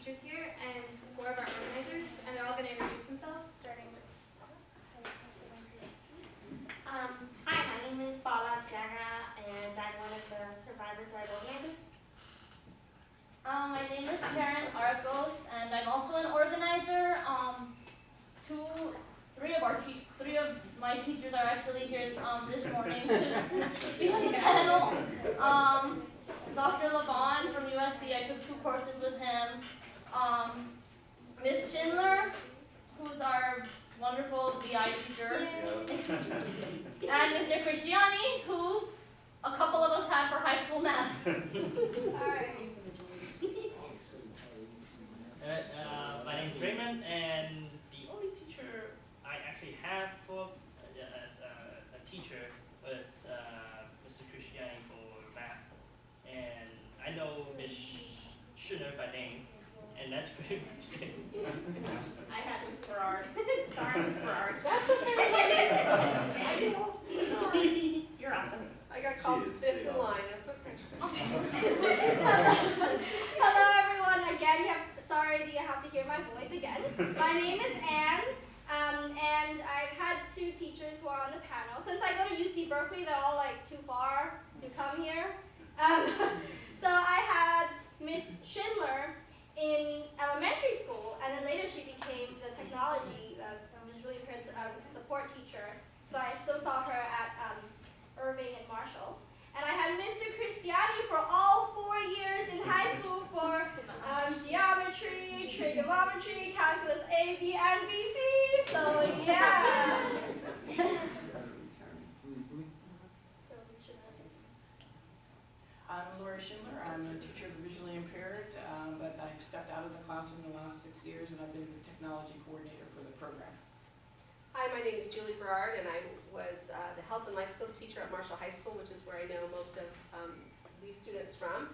teachers here and 4 of our organizers, and they're all going to introduce themselves, starting with... Hi, my name is Bala Jara, and I'm one of the survivors right organizers. My name is Karen Argos, and I'm also an organizer. Three of my teachers are actually here this morning to speak on the panel. Dr. Levon from USC, I took 2 courses with him. Miss Schindler, who's our wonderful BI teacher. And Mr. Cristiani, who a couple of us had for high school math. All right. My name is Raymond, and the only teacher I actually had for a teacher was Mr. Cristiani for math. And I know Ms. Schindler by name, and that's pretty much it. I had Miss Berard. Sorry, Miss Berard. That's okay. You're awesome. I got called fifth in line. That's okay. Hello, everyone. Again, sorry that you have to hear my voice again. My name is Anne, and I've had 2 teachers who are on the panel. Since I go to UC Berkeley, they're all like too far to come here. So I had Miss Schindler in elementary school, and then later she became the technology visually impaired support teacher. So I still saw her at Irving and Marshall. And I had Mr. Cristiani for all 4 years in high school for geometry, trigonometry, calculus A, B, and BC. So yeah. I'm Laura Schindler. I'm a teacher of the visually impaired, but I've stepped out of the classroom in the last 6 years, and I've been the technology coordinator for the program. Hi, my name is Julie Berard, and I was the health and life skills teacher at Marshall High School, which is where I know most of these students from.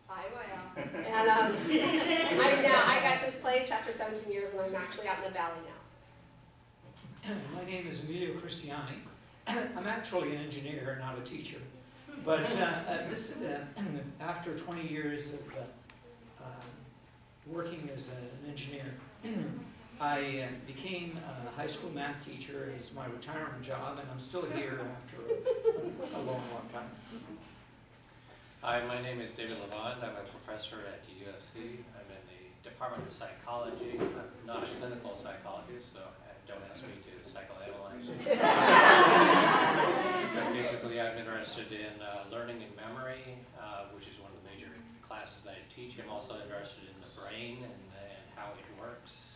Hi, and I got displaced after 17 years, and I'm actually out in the valley now. My name is Emilio Cristiani. I'm actually an engineer, not a teacher. But this is after 20 years of working as an engineer. I became a high school math teacher as my retirement job, and I'm still here after a long, long time. Hi, my name is David Levon. I'm a professor at USC. I'm in the Department of Psychology. I'm not a clinical psychologist, so don't ask me to psychoanalyze. But basically, I'm interested in learning and memory, which is one of the major classes that I teach. I'm also interested in the brain and how it works.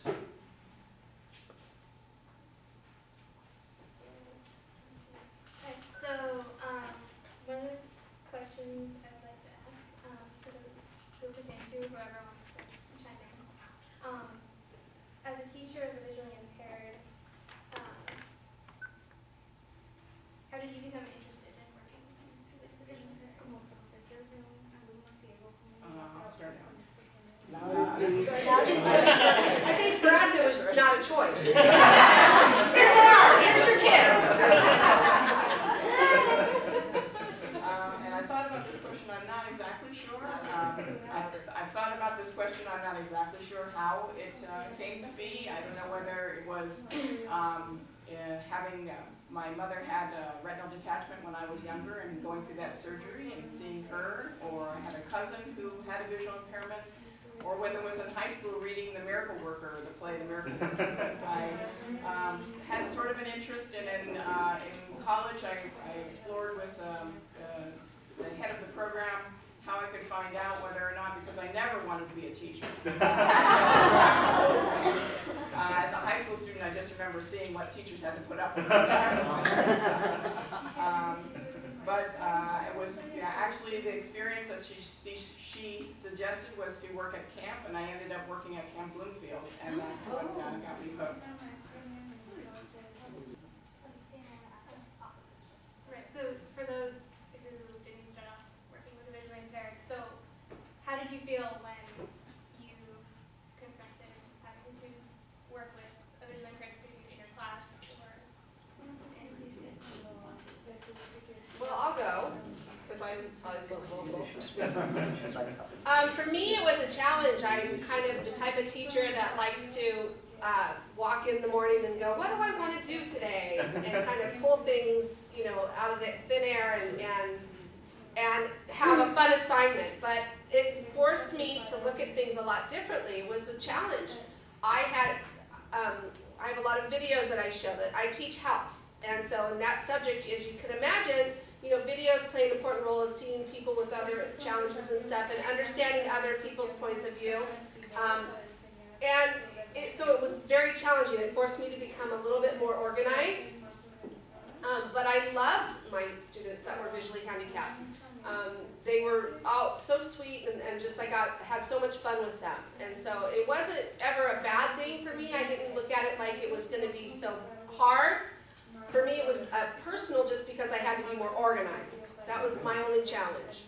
So, one of the questions I would like to ask to those who pertain to whoever wants to chime in. As a teacher of the visually impaired, how did you become interested in working with the visually impaired? I'll start out. I think for us it was not a choice. Here's your kids. And I thought about this question. I'm not exactly sure. I've thought about this question. I'm not exactly sure how it came to be. I don't know whether it was having my mother had a retinal detachment when I was younger and going through that surgery and seeing her, or I had a cousin who had a visual impairment, or when I was in high school reading The Miracle Worker, the play The Miracle Worker. I had sort of an interest, and in college I explored with the head of the program how I could find out whether or not, because I never wanted to be a teacher. As a high school student, I just remember seeing what teachers had to put up with. But it was actually the experience that she suggested was to work at camp, and I ended up working at Camp Bloomfield, and that's what got me hooked. Right, so for those who didn't start off working with the visually impaired, so how did you feel when you confronted having to work with a visually impaired student in your class? Well, I'll go, because I'm probably the most vocal. For me, it was a challenge. I'm kind of the type of teacher that likes to walk in the morning and go, what do I want to do today? And kind of pull things, you know, out of the thin air and have a fun assignment. But it forced me to look at things a lot differently. It was a challenge. I have a lot of videos that I show that I teach health. And so in that subject, as you can imagine, you know, videos play an important role as seeing people with other challenges and stuff and understanding other people's points of view. So it was very challenging. It forced me to become a little bit more organized. But I loved my students that were visually handicapped. They were all so sweet and just had so much fun with them. And so it wasn't ever a bad thing for me. I didn't look at it like it was going to be so hard. For me, it was personal just because I had to be more organized. That was my only challenge.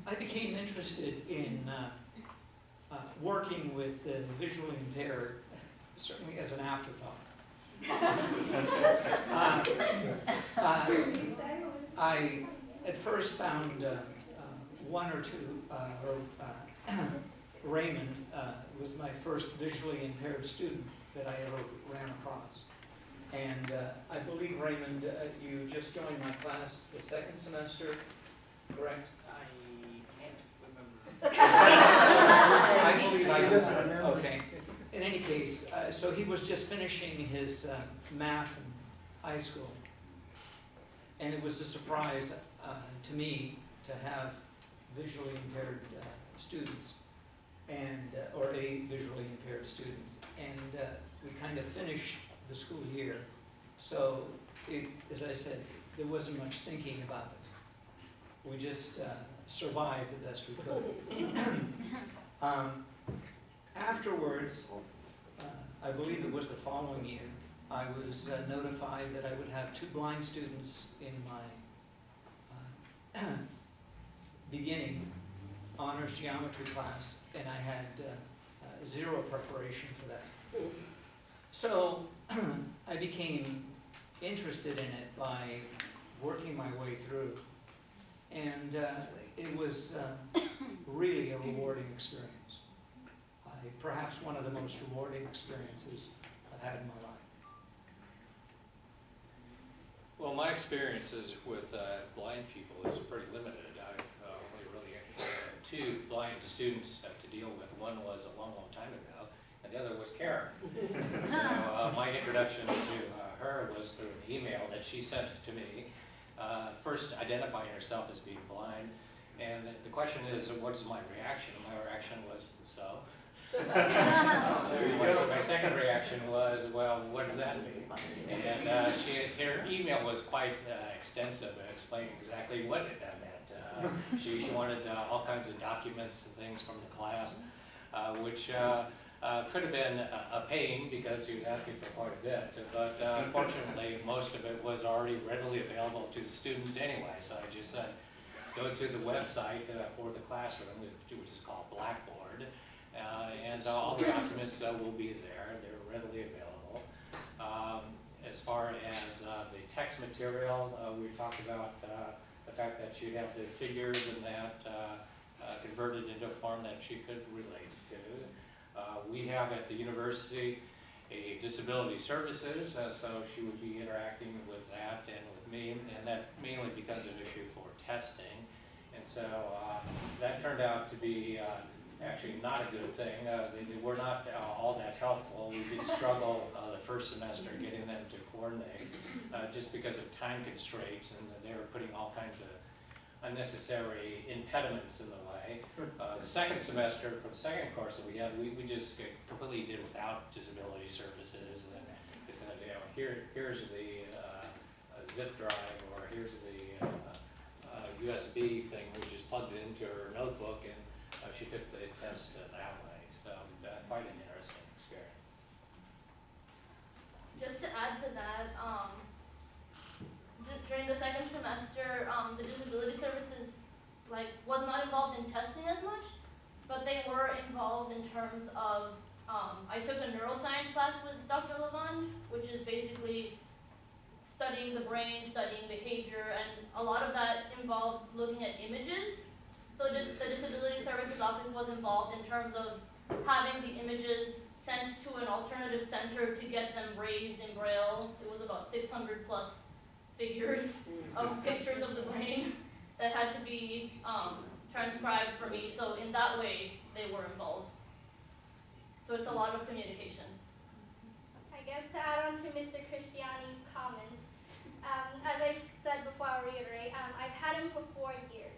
I became interested in working with the visually impaired, certainly as an afterthought. I at first found one or two, Raymond was my first visually impaired student that I ever ran across. And I believe, Raymond, you just joined my class the second semester, correct? I can't remember. I believe I did. Okay. In any case, so he was just finishing his math in high school. And it was a surprise to me to have visually impaired students, and or a visually impaired students. And we kind of finished the school year. So, as I said, there wasn't much thinking about it. We just survived the best we could. Afterwards, I believe it was the following year, I was notified that I would have 2 blind students in my beginning honors geometry class, and I had 0 preparation for that. So I became interested in it by working my way through, and it was really a rewarding experience. Perhaps one of the most rewarding experiences I've had in my life. Well, my experiences with blind people is pretty limited. I've only really had 2 blind students to deal with. One was a long, long time ago, and the other was Karen. So my introduction to her was through an email that she sent to me, first identifying herself as being blind. And the question is, what is my reaction? My reaction was, so? My second reaction was, well, what does that mean? And her email was quite extensive, explaining exactly what it meant. She wanted all kinds of documents and things from the class, which could have been a pain because she was asking for quite a bit. But fortunately, most of it was already readily available to the students anyway. So I just said, go to the website for the classroom, which is called Blackboard. And all the documents will be there. They're readily available. As far as the text material, we talked about the fact that she'd have the figures and that converted into a form that she could relate to. We have at the university a disability services, so she would be interacting with that and with me, and that mainly because of issue for testing. And so that turned out to be actually not a good thing. They were not all that helpful. We did struggle the first semester getting them to coordinate just because of time constraints, and they were putting all kinds of unnecessary impediments in the way. The second semester, for the second course that we had, we just completely did without disability services. And they said, you know, here's the zip drive, or here's the USB thing. We just plugged it into her notebook, and she took the test that way. So quite an interesting experience. Just to add to that, during the second semester, the disability services was not involved in testing as much, but they were involved in terms of, I took a neuroscience class with Dr. Levand, which is basically studying the brain, studying behavior, and a lot of that involved looking at images. So the Disability Services Office was involved in terms of having the images sent to an alternative center to get them raised in Braille. It was about 600 plus figures of pictures of the brain that had to be transcribed for me. So in that way, they were involved. So it's a lot of communication. I guess to add on to Mr. Christiani's comment, as I said before, I'll reiterate, I've had him for 4 years.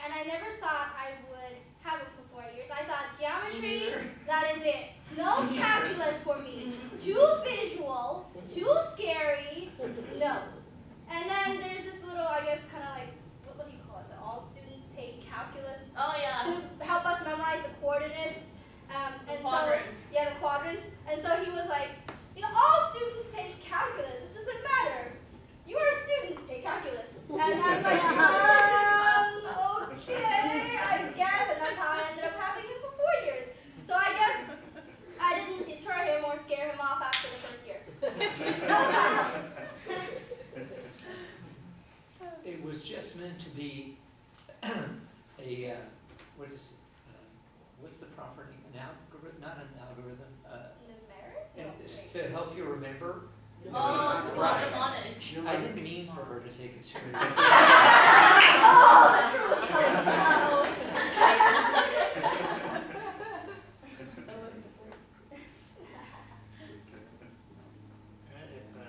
And I never thought I would have him for 4 years. I thought geometry, that is it. No calculus for me. Too visual, too scary, no. And then there's this little, I guess, kind of like, what do you call it? The all students take calculus. Oh yeah. To help us memorize the coordinates. The quadrants. So, yeah, the quadrants. And so he was like, you know, all students take calculus. It doesn't matter. You are a student, take calculus. And I'm like, okay, I guess. And that's how I ended up having him for 4 years. So I guess I didn't deter him or scare him off after the first year. It was just meant to be a, what is it? What's the proper name? An algorithm? Not an algorithm. Numeric? It's to help you remember. Oh, Right. mnemonic. I didn't mean for her to take it seriously. Oh, true.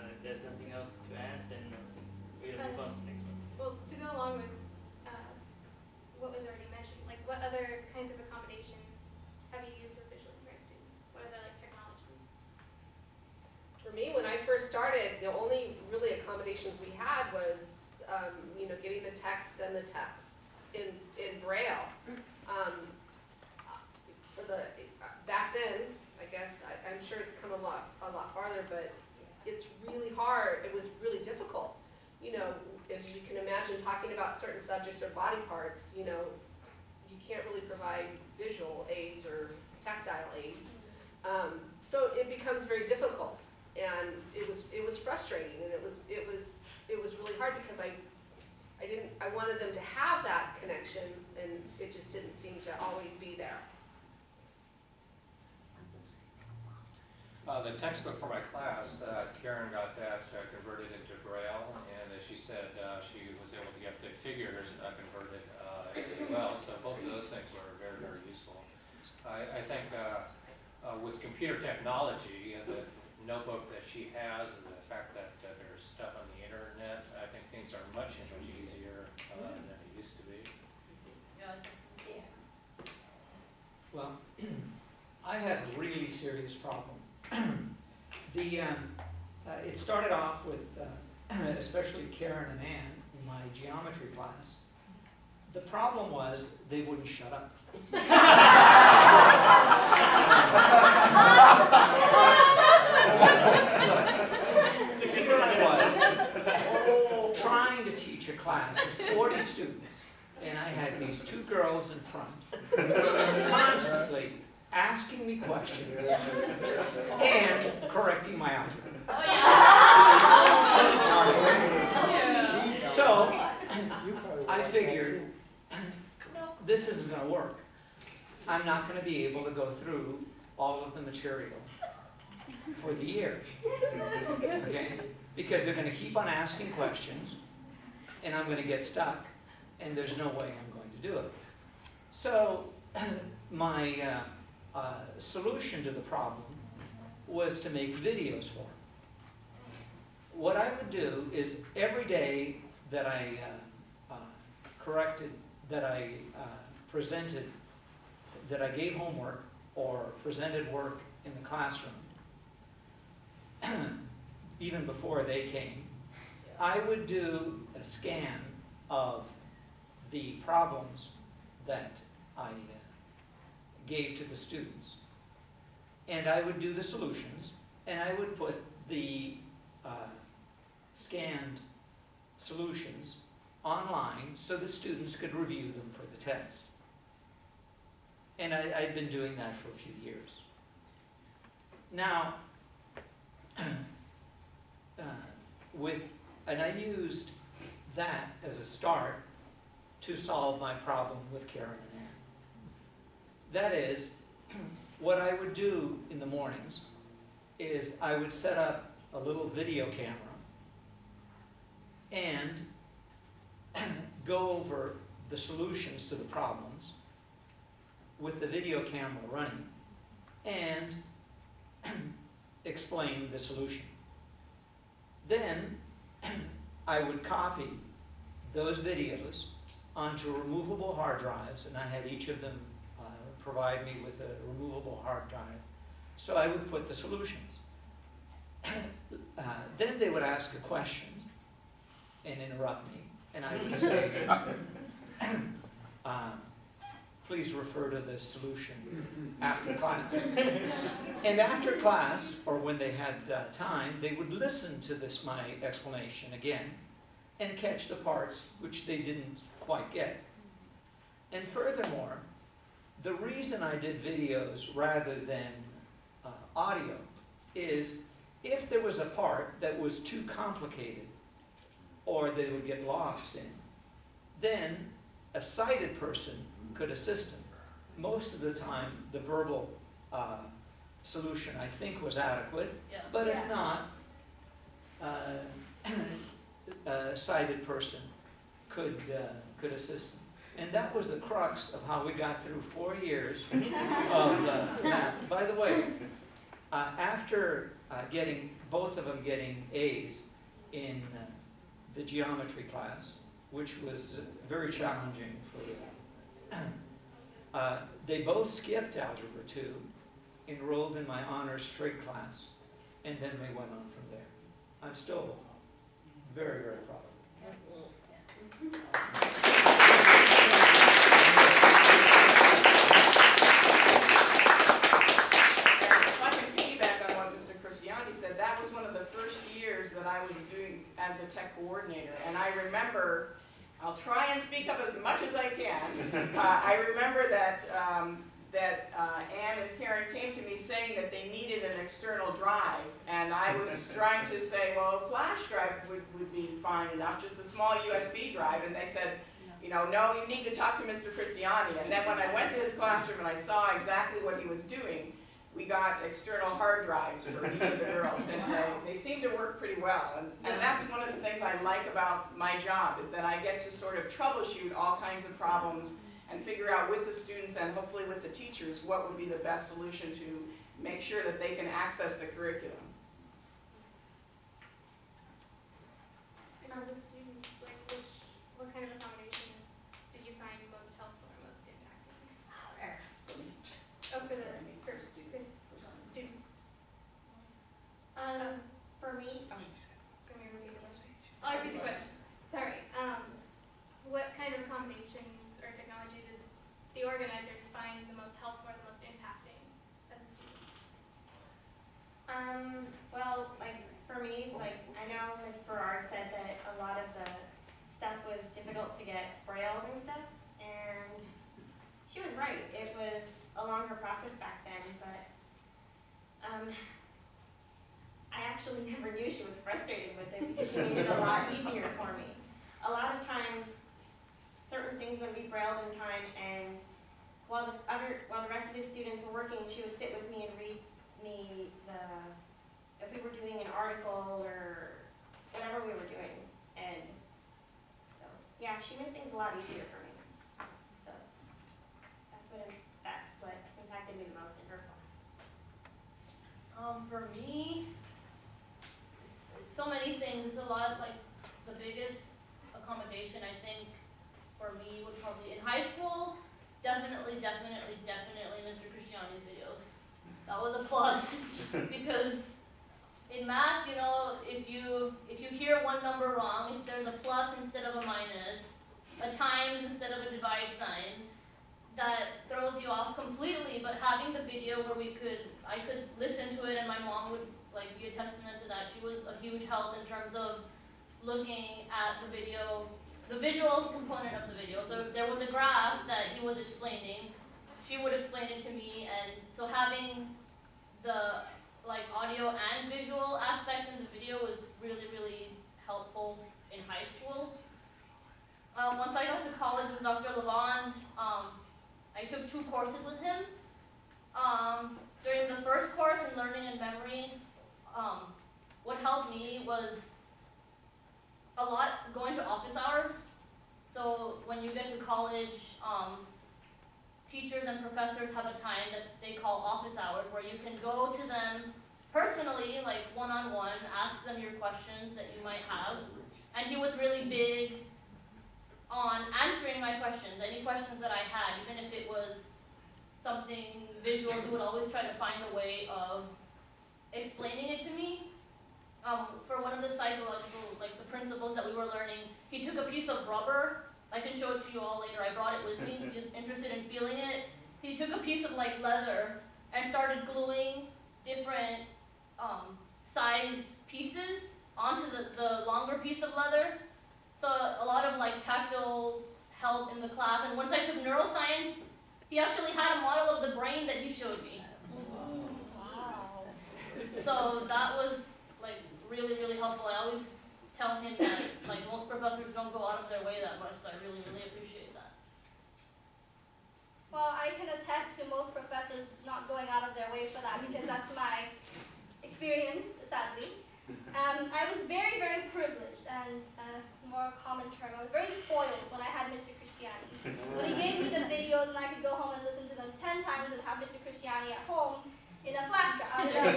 If there's nothing else to add, then we'll move on to the next one. Well, to go along with what was already mentioned, like what other kinds of accommodations have you used for visually impaired students? What other like technologies? For me, when I first started, the only really accommodations we had was, you know, getting the text and the texts in Braille. For the back then, I guess I'm sure it's come a lot farther, but it's really hard. It was really difficult. You know, if you can imagine talking about certain subjects or body parts, you know, you can't really provide visual aids or tactile aids. So it becomes very difficult. And it was frustrating, and it was really hard because I wanted them to have that connection, and it just didn't seem to always be there. The textbook for my class, Karen got that converted into Braille, and as she said, she was able to get the figures converted as well. So both of those things were very, very useful. I think with computer technology, the notebook that she has, and the fact that there's stuff on the internet, I think things are much, much easier than it used to be. Yeah. Well, I had a really serious problem. It started off with, especially Karen and Ann in my geometry class. The problem was they wouldn't shut up. Trying to teach a class of 40 students, and I had these 2 girls in front, constantly asking me questions and correcting my algebra. Oh yeah. So I figured this isn't going to work. I'm not going to be able to go through all of the material for the year, okay? Because they're going to keep on asking questions, and I'm going to get stuck, and there's no way I'm going to do it. So my solution to the problem was to make videos for them. What I would do is every day that I presented, that I gave homework or presented work in the classroom, even before they came, I would do a scan of the problems that I gave to the students. And I would do the solutions, and I would put the scanned solutions online so the students could review them for the test. And I've been doing that for a few years. Now, with And I used that as a start to solve my problem with Karen and Ann. That is, what I would do in the mornings is I would set up a little video camera and go over the solutions to the problems with the video camera running and explain the solution. Then I would copy those videos onto removable hard drives, and I had each of them provide me with a removable hard drive. So I would put the solutions. Then they would ask a question and interrupt me, and I would say, please refer to the solution after class. And after class, or when they had time, they would listen to my explanation again and catch the parts which they didn't quite get. And furthermore, the reason I did videos rather than audio is if there was a part that was too complicated or they would get lost in, then a sighted person could assist them. Most of the time, the verbal solution, I think, was adequate, but if not, a sighted person could assist them. And that was the crux of how we got through 4 years of math. By the way, after getting both of them getting A's in the geometry class, which was very challenging for them, they both skipped Algebra 2, enrolled in my honors straight class, and then they went on from there. I'm still very, very proud of them. Said that was one of the first years that I was doing as the tech coordinator, and I remember, I'll try and speak up as much as I can. I remember that Ann and Karen came to me saying that they needed an external drive, and I was trying to say, well, a flash drive would be fine enough, just a small USB drive, and they said, you know, no, you need to talk to Mr. Cristiani. And then when I went to his classroom and I saw exactly what he was doing, we got external hard drives for each of the girls, and they seem to work pretty well. And that's one of the things I like about my job, is that I get to sort of troubleshoot all kinds of problems and figure out with the students and hopefully with the teachers what would be the best solution to make sure that they can access the curriculum. And on the students, like what kind of accommodations did you find most helpful or most impacting? Oh, for the students. For me, can we repeat the question? I'll repeat the question. Sorry. What kind of accommodations or technology did the organizers find the most helpful or the most impacting as a student? Well, like for me, like I know Ms. Berard said that a lot of the stuff was difficult to get brailled and stuff, and she was right. It was a longer process back then, but I actually never knew she was frustrated with it because she made it a lot easier for me. A lot of times, certain things would be brailled in time, and while the rest of the students were working, she would sit with me and read me if we were doing an article or whatever we were doing, and so yeah, she made things a lot easier for me. So that's what impacted me the most in her class. For me, it's so many things. It's a lot. Like the biggest accommodation I think for me would probably in high school, definitely Mr. Cristiani's videos. That was a plus because in math, you know, if you hear one number wrong, if there's a plus instead of a minus, a times instead of a divide sign, that throws you off completely. But having the video where I could listen to it, and my mom would like be a testament to that. She was a huge help in terms of looking at the video, the visual component of the video. So if there was a graph that he was explaining, she would explain it to me, and so having the like audio and visual aspect in the video was really helpful in high schools. Once I got to college with Dr. Levon, I took 2 courses with him. During the first course in learning and memory, what helped me was a lot going to office hours. So when you get to college, teachers and professors have a time that they call office hours where you can go to them personally, like one-on-one, ask them your questions that you might have. And he was really big on answering my questions, any questions that I had, even if it was something visual, he would always try to find a way of explaining it to me. For one of the psychological, like the principles that we were learning, he took a piece of rubber. I can show it to you all later. I brought it with me if you're interested in feeling it. He took a piece of like leather and started gluing different sized pieces onto the longer piece of leather. So a lot of like tactile help in the class. And once I took neuroscience, he actually had a model of the brain that he showed me. Wow. So that was like really, really helpful. I always tell him that like most professors don't go out of their way that much, so I really, really appreciate that. Well, I can attest to most professors not going out of their way for that because that's my experience, sadly. I was very, very privileged, and more common term, I was very spoiled when I had Mr. Cristiani. When he gave me the videos and I could go home and listen to them 10 times and have Mr. Cristiani at home in a flash drive.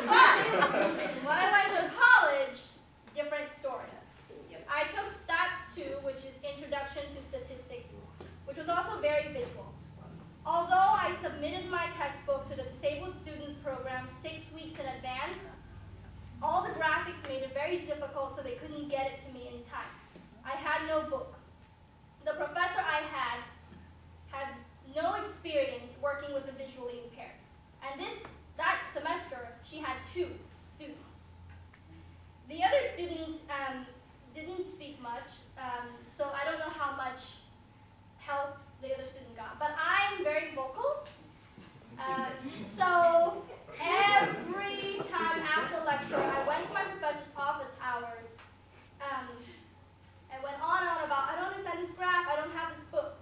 But when I went to college, different story. I took Stats 2, which is Introduction to Statistics, which was also very visual. Although I submitted my textbook to the Disabled Students Program 6 weeks in advance, all the graphics made it very difficult, so they couldn't get it to me in time. I had no book. The professor I had no experience working with the visually impaired. And that semester, she had 2 students. The other student didn't speak much, so I don't know how much help the other student got. But I'm very vocal, so every time after lecture, I went to my professor's office hours and went on and on about, I don't understand this graph, I don't have this book.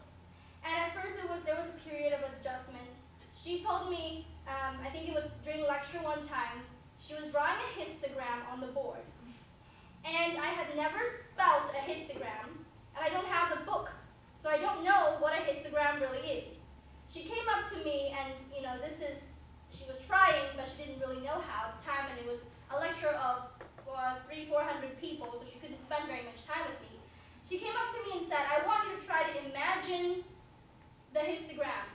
And at first there was a period of adjustment. She told me, I think it was during lecture one time, she was drawing a histogram on the board. And I had never spelt a histogram, and I don't have the book, so I don't know what a histogram really is. She came up to me and, she was trying, but she didn't really know how at the time, and it was a lecture of 300-400 people, so she couldn't spend very much time with me. She came up to me and said, I want you to try to imagine the histogram.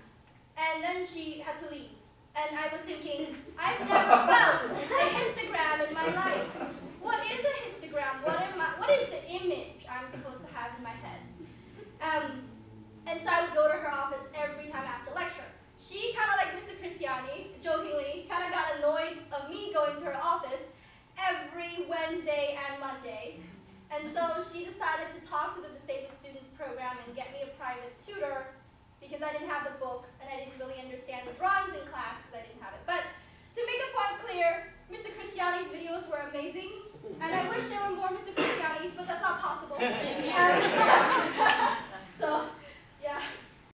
And then she had to leave. And I was thinking, I've never felt a histogram in my life. What is a histogram? What is the image I'm supposed to have in my head? And so I would go to her office every time after lecture. She kind of like Mr. Cristiani, jokingly, kind of got annoyed of me going to her office every Wednesday and Monday. And so she decided to talk to the Disabled Students Program and get me a private tutor because I didn't have the book and I didn't really understand the drawings in class because I didn't have it. But to make a point clear, Mr. Cristiani's videos were amazing, and I wish there were more Mr. Cristiani's, but that's not possible. So